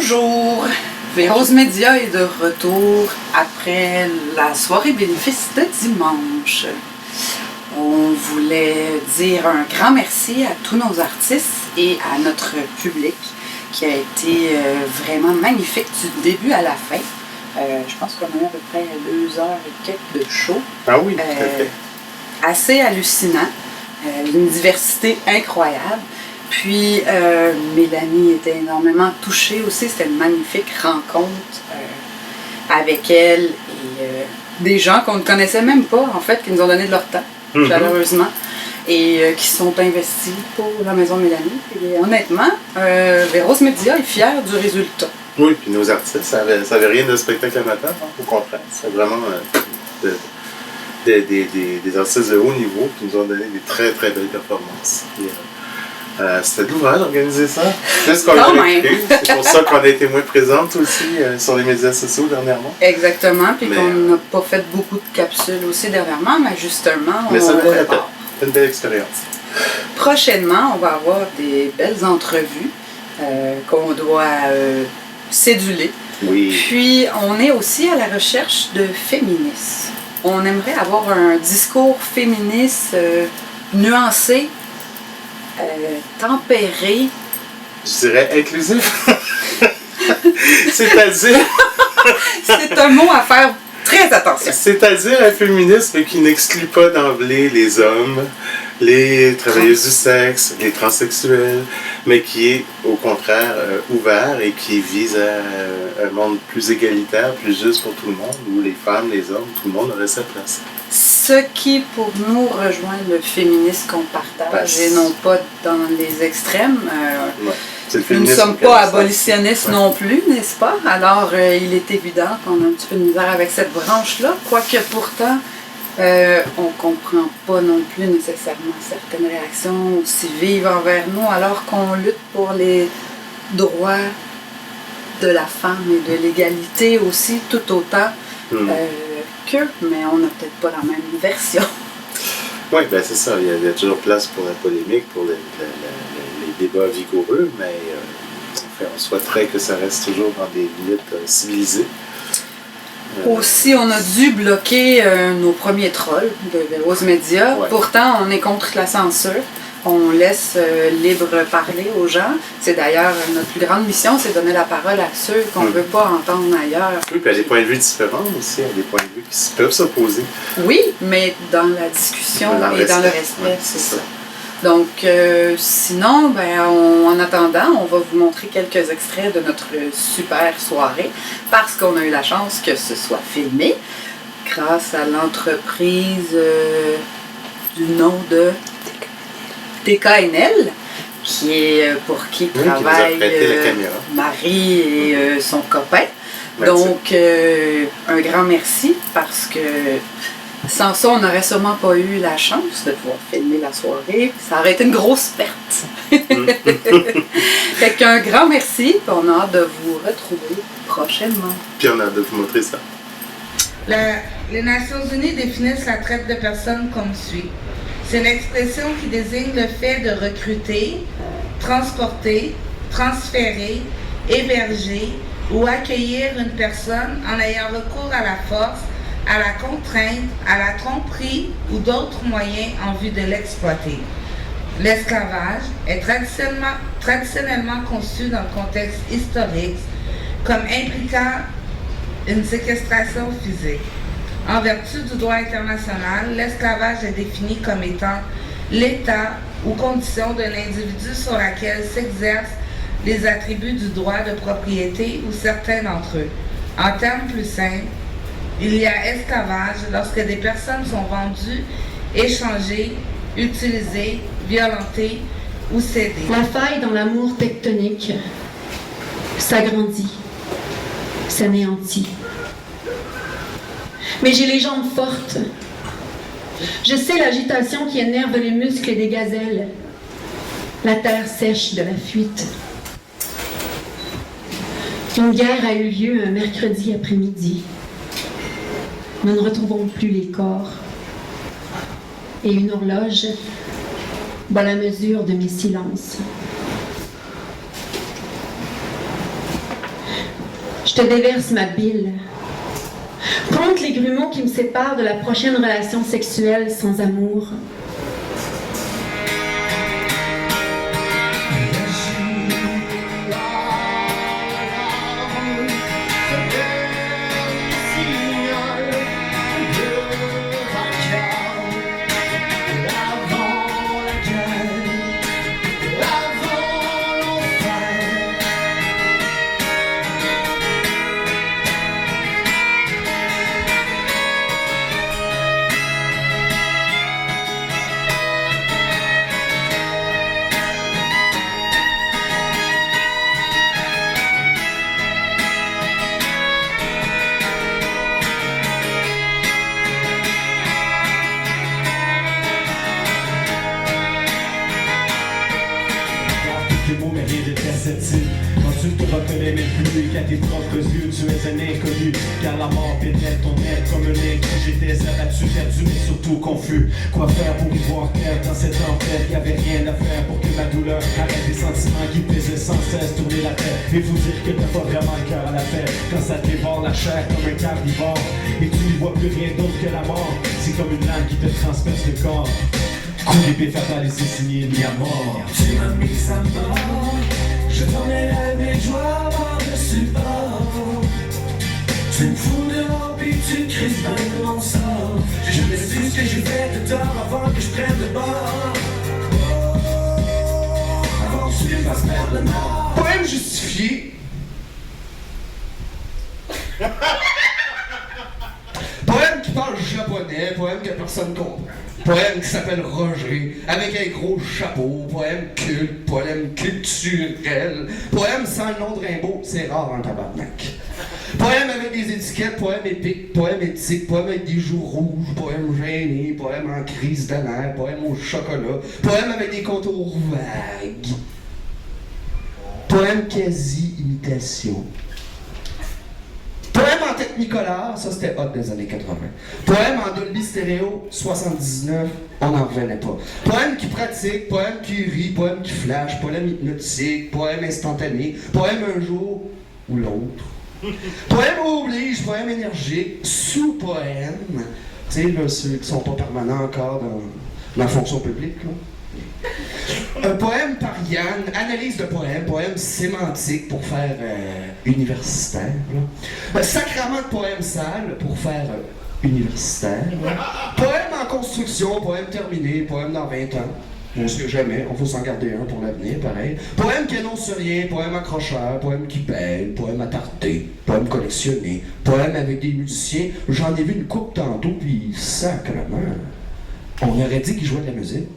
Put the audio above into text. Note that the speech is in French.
Bonjour! Vérose Média est de retour après la soirée bénéfice de dimanche. On voulait dire un grand merci à tous nos artistes et à notre public qui a été vraiment magnifique du début à la fin. Je pense qu'on a eu à peu près 2 heures et quelques de show. Ah oui, tout à fait. Assez hallucinant. Une diversité incroyable. Puis Mélanie était énormément touchée aussi. C'était une magnifique rencontre avec elle et des gens qu'on ne connaissait même pas, en fait, qui nous ont donné de leur temps, chaleureusement, et qui sont investis pour la Maison de Mélanie. Et honnêtement, Vérose Média est fière du résultat. Oui, puis nos artistes, ça avait rien de spectacle amateur, hein, au contraire. C'est vraiment des artistes de haut niveau qui nous ont donné des très très belles performances. Et, c'était de l'ouvrage d'organiser ça. C'est pour ça qu'on a été moins présente aussi sur les médias sociaux dernièrement. Exactement, puis qu'on n'a pas fait beaucoup de capsules aussi dernièrement, mais justement, mais ça valait la peine. C'est une belle expérience. Prochainement, on va avoir des belles entrevues qu'on doit céduler. Oui. Puis, on est aussi à la recherche de féministes. On aimerait avoir un discours féministe nuancé, tempéré. Je dirais inclusif. C'est-à-dire... C'est un mot à faire très attention. C'est-à-dire un féminisme qui n'exclut pas d'emblée les hommes, les travailleuses du sexe, les transsexuels, mais qui est au contraire ouvert et qui vise à un monde plus égalitaire, plus juste pour tout le monde, où les femmes, les hommes, tout le monde aurait sa place. Ce qui, pour nous, rejoint le féminisme qu'on partage et non pas dans les extrêmes. Nous ne sommes pas abolitionnistes non plus, n'est-ce pas? Alors, il est évident qu'on a un petit peu de misère avec cette branche-là, quoique pourtant, on ne comprend pas non plus nécessairement certaines réactions aussi vives envers nous, alors qu'on lutte pour les droits de la femme et de l'égalité aussi, tout autant qu'eux, mais on n'a peut-être pas la même version. Oui, bien c'est ça, il y a toujours place pour la polémique, pour les débats vigoureux, mais on souhaiterait que ça reste toujours dans des limites civilisées. Aussi, on a dû bloquer nos premiers trolls de Vérose Média. Ouais. Pourtant, on est contre la censure. On laisse libre parler aux gens. C'est d'ailleurs notre plus grande mission, c'est de donner la parole à ceux qu'on ne veut pas entendre ailleurs. Oui, puis il y a des points de vue différents aussi, il y a des points de vue qui peuvent s'opposer. Oui, mais dans la discussion et dans le respect, c'est ça. Donc, sinon, en attendant, on va vous montrer quelques extraits de notre super soirée parce qu'on a eu la chance que ce soit filmé grâce à l'entreprise du nom de TKNL, qui est pour qui travaille Marie et son copain. Donc, un grand merci parce que sans ça, on n'aurait sûrement pas eu la chance de pouvoir filmer la soirée. Ça aurait été une grosse perte. Fait qu'un grand merci, puis on a hâte de vous retrouver prochainement. Puis on a hâte de vous montrer ça. Les Nations Unies définissent la traite de personnes comme suit. C'est une expression qui désigne le fait de recruter, transporter, transférer, héberger ou accueillir une personne en ayant recours à la force, à la contrainte, à la tromperie ou d'autres moyens en vue de l'exploiter. L'esclavage est traditionnellement conçu dans le contexte historique comme impliquant une séquestration physique. En vertu du droit international, l'esclavage est défini comme étant l'état ou condition d'un individu sur laquelle s'exercent les attributs du droit de propriété ou certains d'entre eux. En termes plus simples, il y a esclavage lorsque des personnes sont vendues, échangées, utilisées, violentées ou cédées. La faille dans l'amour tectonique s'agrandit, s'anéantit. Mais j'ai les jambes fortes. Je sais l'agitation qui énerve les muscles des gazelles, la terre sèche de la fuite. Une guerre a eu lieu un mercredi après-midi. Nous ne retrouvons plus les corps. Et une horloge bat la mesure de mes silences. Je te déverse ma bile. Compte les grumeaux qui me séparent de la prochaine relation sexuelle sans amour. Quand tu te reconnais même plus et qu'à tes propres yeux tu es un inconnu, car la mort pénètre ton être comme un intrus. J'étais abattu, perdu mais surtout confus. Quoi faire pour y voir clair dans cette tempête? Y'avait rien à faire pour que ma douleur arrête des sentiments qui plaisaient sans cesse tourner la tête. Et vous dire que t'as pas vraiment le cœur à la fête quand ça dévore la chair comme un carnivore et tu n'y vois plus rien d'autre que la mort. C'est comme une lame qui te transperce le corps. Coup d'épée fatal et c'est signé mis à mort. Tu m'as mis à mort. Je t'en ai mais je dois avoir le support. Tu me fous dehors puis tu crises de mon sort. Je me suis ce que j'ai fait de tort avant que je prenne le bord. Avant que tu me fasses perdre le nord. Poème justifié. Poème qui parle japonais, poème que personne comprend. Poème qui s'appelle Roger, avec un gros chapeau, poème culte, poème culturel, poème sans le nom de Rimbaud, c'est rare en tabarnak. Poème avec des étiquettes, poème épique, poème éthique, poème avec des joues rouges, poème gêné, poème en crise de nerfs, poème au chocolat, poème avec des contours vagues, poème quasi-imitation. Poème en Technicolor, ça c'était hot des années 80. Poème en Dolby Stereo, 79, on n'en revenait pas. Poème qui pratique, poème qui rit, poème qui flash, poème hypnotique, poème instantané, poème un jour ou l'autre. Poème oblige, poème énergique, sous-poème. Tu sais, là, ceux qui sont pas permanents encore dans la fonction publique, là. Un poème par Yann, analyse de poème, poème sémantique pour faire universitaire. Sacrament de poème sale pour faire universitaire. Poème en construction, poème terminé, poème dans 20 ans. On sait jamais, on faut s'en garder un pour l'avenir, pareil. Poème qui annonce rien, poème accrocheur, poème qui paye, poème attardé, poème collectionné, poème avec des musiciens. J'en ai vu une couple tantôt, puis sacrement, on aurait dit qu'ils jouaient de la musique.